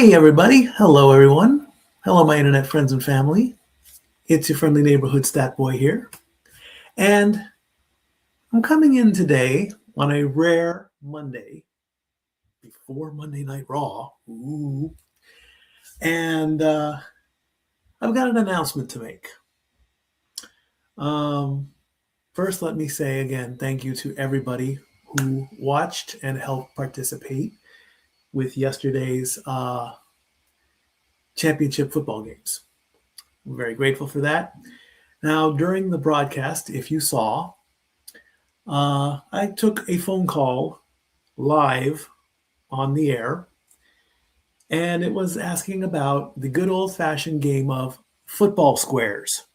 Hey, everybody. Hello, everyone. Hello, my internet friends and family. It's your friendly neighborhood Statboy here. And I'm coming in today on a rare Monday before Monday Night Raw. Ooh. And I've got an announcement to make. First, let me say again, thank you to everybody who watched and helped participate with yesterday's championship football games. I'm very grateful for that. Now, during the broadcast, if you saw, I took a phone call live on the air, and it was asking about the good old-fashioned game of football squares.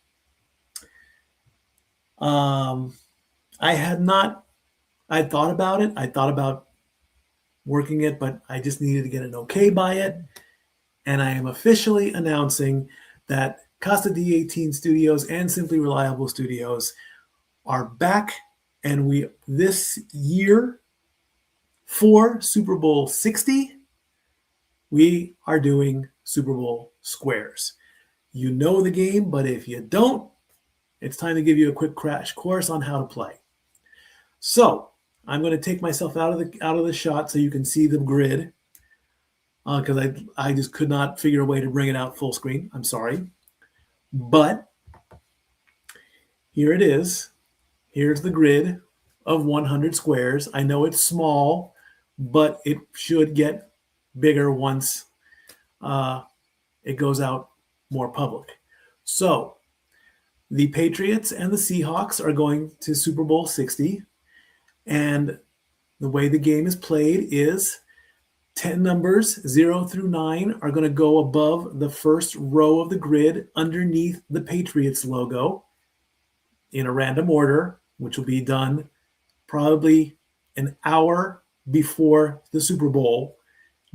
I thought about it. I thought about working it, but I just needed to get an okay by it. And I am officially announcing that Casa D18 Studios and Simply Reliable Studios are back, and this year for Super Bowl 60, we are doing Super Bowl squares. You know the game, but if you don't, it's time to give you a quick crash course on how to play. So I'm going to take myself out of the shot so you can see the grid, because I just could not figure a way to bring it out full screen. I'm sorry. But here it is. Here's the grid of 100 squares. I know it's small, but it should get bigger once it goes out more public. So the Patriots and the Seahawks are going to Super Bowl 60. And the way the game is played is 10 numbers, 0 through 9, are going to go above the first row of the grid underneath the Patriots logo in a random order, which will be done probably an hour before the Super Bowl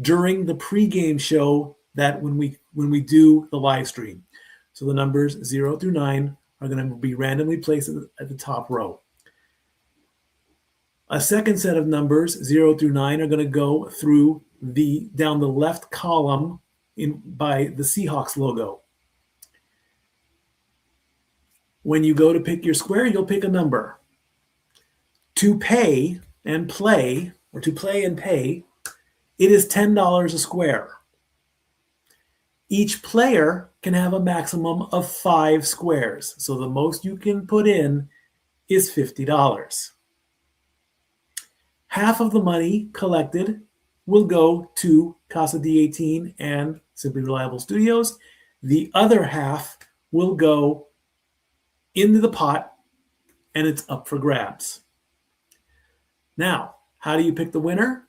during the pregame show that when we do the live stream. So the numbers 0 through 9 are going to be randomly placed at the top row. A second set of numbers, 0 through 9, are going to go through down the left column by the Seahawks logo. When you go to pick your square, you'll pick a number. To pay and play, or to play and pay, it is $10 a square. Each player can have a maximum of 5 squares. So the most you can put in is $50. Half of the money collected will go to Casa D18 and Simply Reliable Studios. The other half will go into the pot, and it's up for grabs. Now, how do you pick the winner?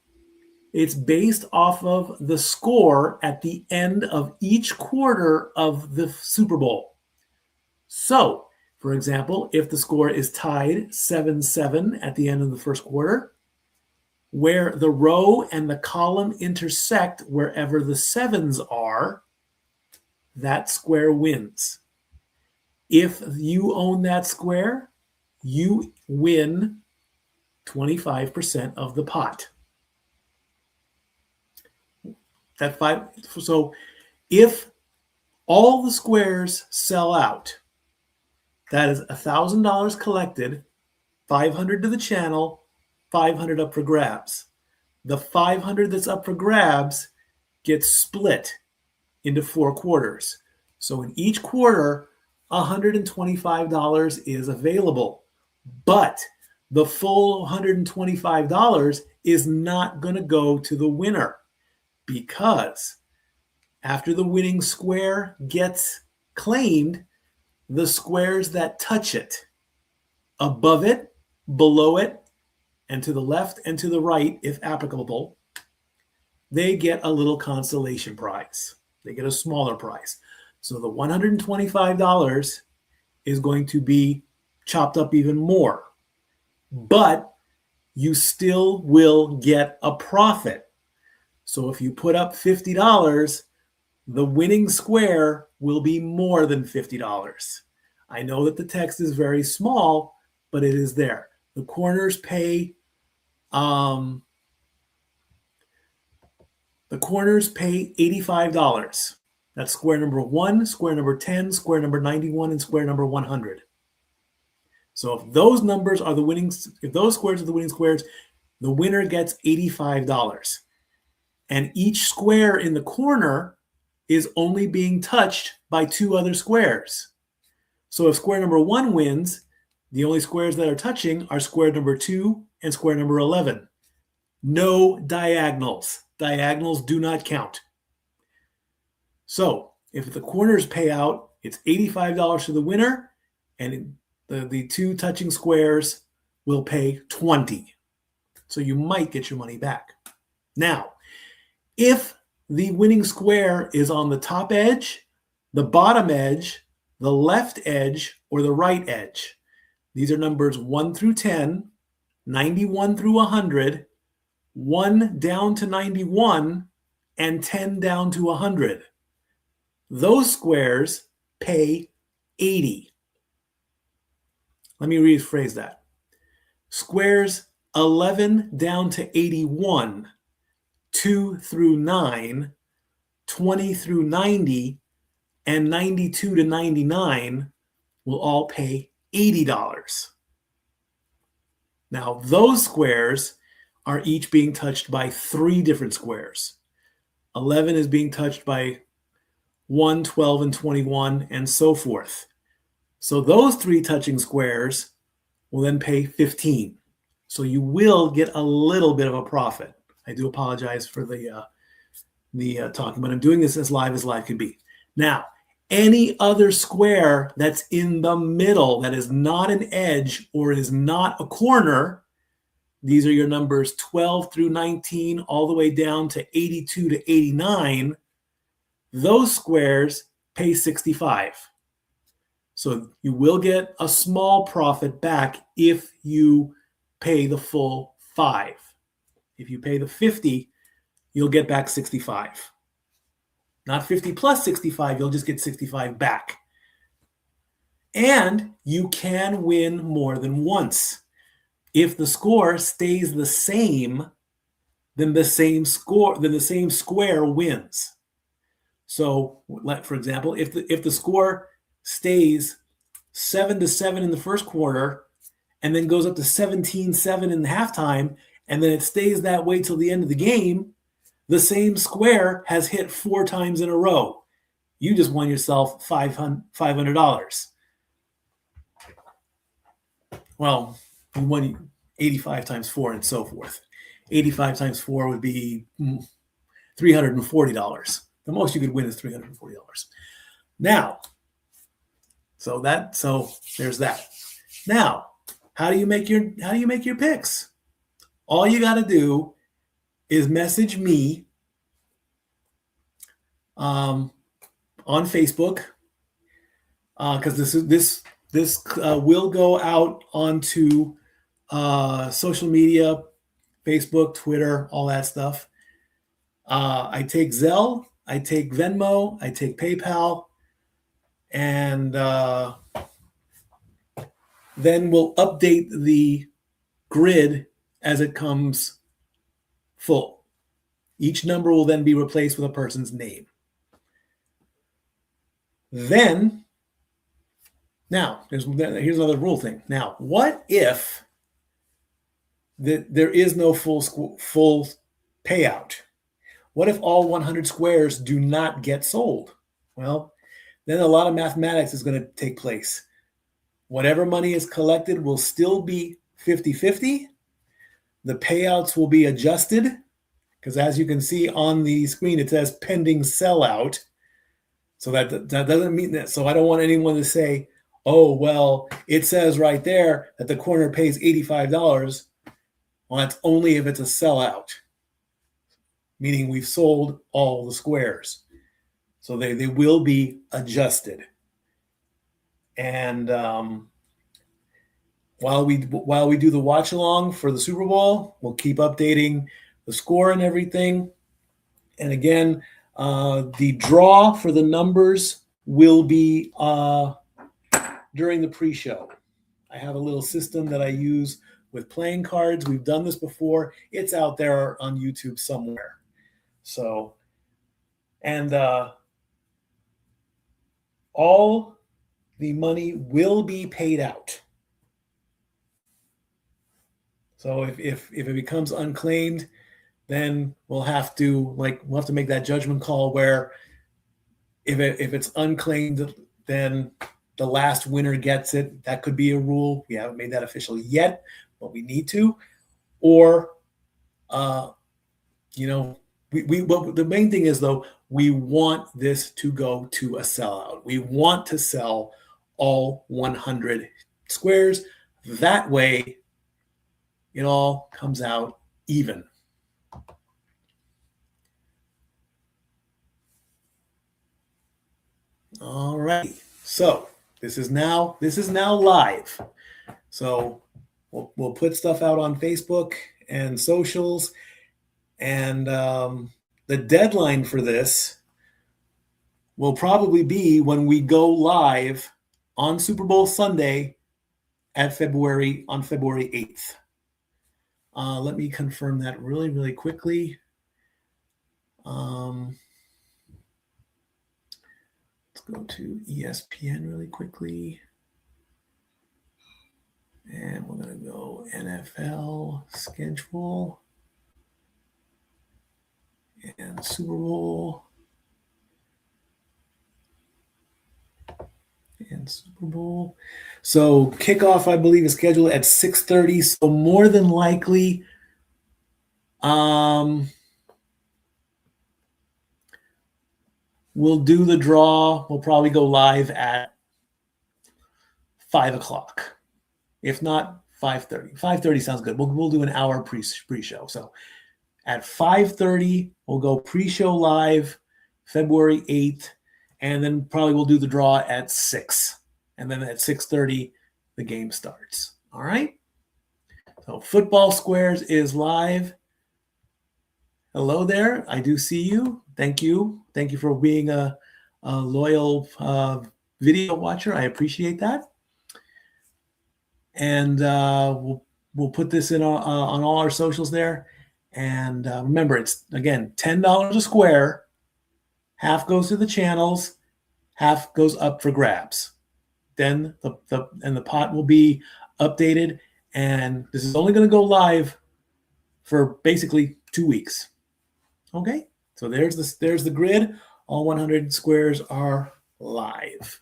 It's based off of the score at the end of each quarter of the Super Bowl. So, for example, if the score is tied 7-7 at the end of the first quarter, where the row and the column intersect wherever the sevens are, that square wins. If you own that square, you win 25% of the pot. So if all the squares sell out, that is $1,000 collected, $500 to the channel, $500 up for grabs. The $500 that's up for grabs gets split into 4 quarters. So in each quarter, $125 is available. But the full $125 is not going to go to the winner, because after the winning square gets claimed, the squares that touch it, above it, below it, and to the left and to the right, if applicable, they get a little consolation prize. They get a smaller prize. So the $125 is going to be chopped up even more. But you still will get a profit. So if you put up $50, the winning square will be more than $50. I know that the text is very small, but it is there. The corners pay The corners pay $85. That's square number 1, square number 10, square number 91, and square number 100. So if those numbers are the winning, if those squares are the winning squares, the winner gets $85. And each square in the corner is only being touched by 2 other squares. So if square number 1 wins, the only squares that are touching are square number 2 and square number 11. No diagonals. Diagonals do not count. So if the corners pay out, it's $85 to the winner, and the 2 touching squares will pay $20. So you might get your money back. Now, if the winning square is on the top edge, the bottom edge, the left edge, or the right edge, these are numbers 1 through 10, 91 through 100, 1 down to 91, and 10 down to 100. Those squares pay $80. Let me rephrase that. Squares 11 down to 81, 2 through 9, 20 through 90, and 92 to 99 will all pay $80. Now, those squares are each being touched by 3 different squares. 11 is being touched by 1, 12, and 21, and so forth. So those 3 touching squares will then pay $15. So you will get a little bit of a profit. I do apologize for the talking, but I'm doing this as live can be. Now, any other square that's in the middle that is not an edge or is not a corner, these are your numbers 12 through 19 all the way down to 82 to 89. Those squares pay $65. So you will get a small profit back if you pay the full $5. If you pay the $50, you'll get back $65. Not 50 plus 65, you'll just get 65 back. And you can win more than once. If the score stays the same, then the same square wins. So, for example, if the score stays 7-7 in the first quarter, and then goes up to 17-7 in the halftime, and then it stays that way till the end of the game, the same square has hit 4 times in a row. You just won yourself $500. Well, you won 85 times 4 and so forth. 85 times 4 would be $340. The most you could win is $340. Now, so there's that. Now, how do you make your picks? All you got to do is message me on Facebook, because this will go out onto social media, Facebook, Twitter, all that stuff. I take Zelle, I take Venmo, I take PayPal, and then we'll update the grid as it comes full. Each number will then be replaced with a person's name. Then, now, here's another rule thing. Now, what if there is no full payout? What if all 100 squares do not get sold? Well, then a lot of mathematics is going to take place. Whatever money is collected will still be 50-50. The payouts will be adjusted, because as you can see on the screen, it says pending sellout. So that doesn't mean that. So I don't want anyone to say, oh, well, it says right there that the corner pays $85. Well, that's only if it's a sellout, meaning we've sold all the squares. So they will be adjusted. And while we do the watch along for the Super Bowl, we'll keep updating the score and everything. And again, the draw for the numbers will be during the pre-show. I have a little system that I use with playing cards. We've done this before. It's out there on YouTube somewhere. So, and all the money will be paid out. So if it becomes unclaimed, then we'll have to make that judgment call where if it's unclaimed, then the last winner gets it. That could be a rule. We haven't made that official yet, but we need to. Or, but the main thing is though, we want this to go to a sellout. We want to sell all 100 squares. That way, it all comes out even. All right. So this is now live. So we'll put stuff out on Facebook and socials, and the deadline for this will probably be when we go live on Super Bowl Sunday on February 8th. Let me confirm that really, really quickly. Let's go to ESPN really quickly. And we're going to go NFL schedule and Super Bowl. And Super Bowl. So kickoff, I believe, is scheduled at 6:30. So more than likely, we'll do the draw. We'll probably go live at 5 o'clock. If not, 5:30. 5:30 sounds good. We'll do an hour pre-show. So at 5:30, we'll go pre-show live, February 8th. And then probably we'll do the draw at 6. And then at 6:30, the game starts. All right? So Football Squares is live. Hello there. I do see you. Thank you. Thank you for being a loyal video watcher. I appreciate that. And we'll put this in on all our socials there. And remember, it's, again, $10 a square. Half goes to the channels, half goes up for grabs. Then the pot will be updated, and this is only going to go live for basically 2 weeks. Okay, so there's the grid. All 100 squares are live.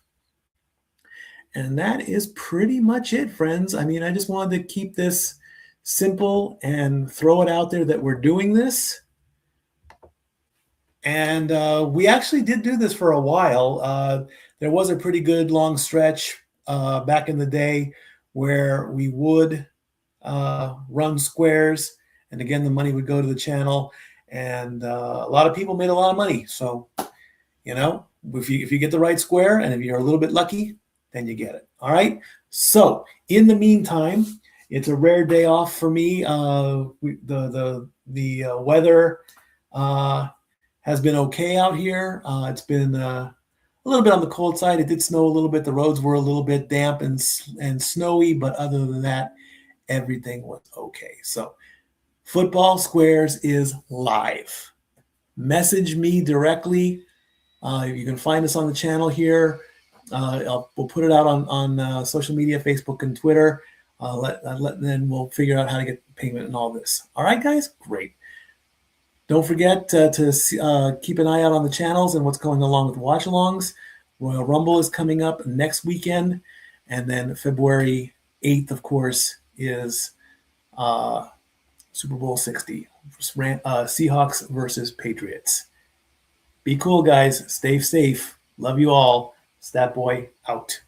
And that is pretty much it, friends. I mean, I just wanted to keep this simple and throw it out there that we're doing this. And we actually did do this for a while. There was a pretty good long stretch back in the day where we would run squares. And again, the money would go to the channel. And a lot of people made a lot of money. So, if you get the right square and if you're a little bit lucky, then you get it. All right. So in the meantime, it's a rare day off for me. The weather has been okay out here. It's been a little bit on the cold side. It did snow a little bit. The roads were a little bit damp and snowy, but other than that, everything was okay. So Football Squares is live. Message me directly. You can find us on the channel here. We'll put it out on social media, Facebook and Twitter. Then we'll figure out how to get payment and all this. All right, guys? Great. Don't forget to keep an eye out on the channels and what's going along with watch-alongs. Royal Rumble is coming up next weekend. And then February 8th, of course, is Super Bowl 60. Seahawks versus Patriots. Be cool, guys. Stay safe. Love you all. Statboy out.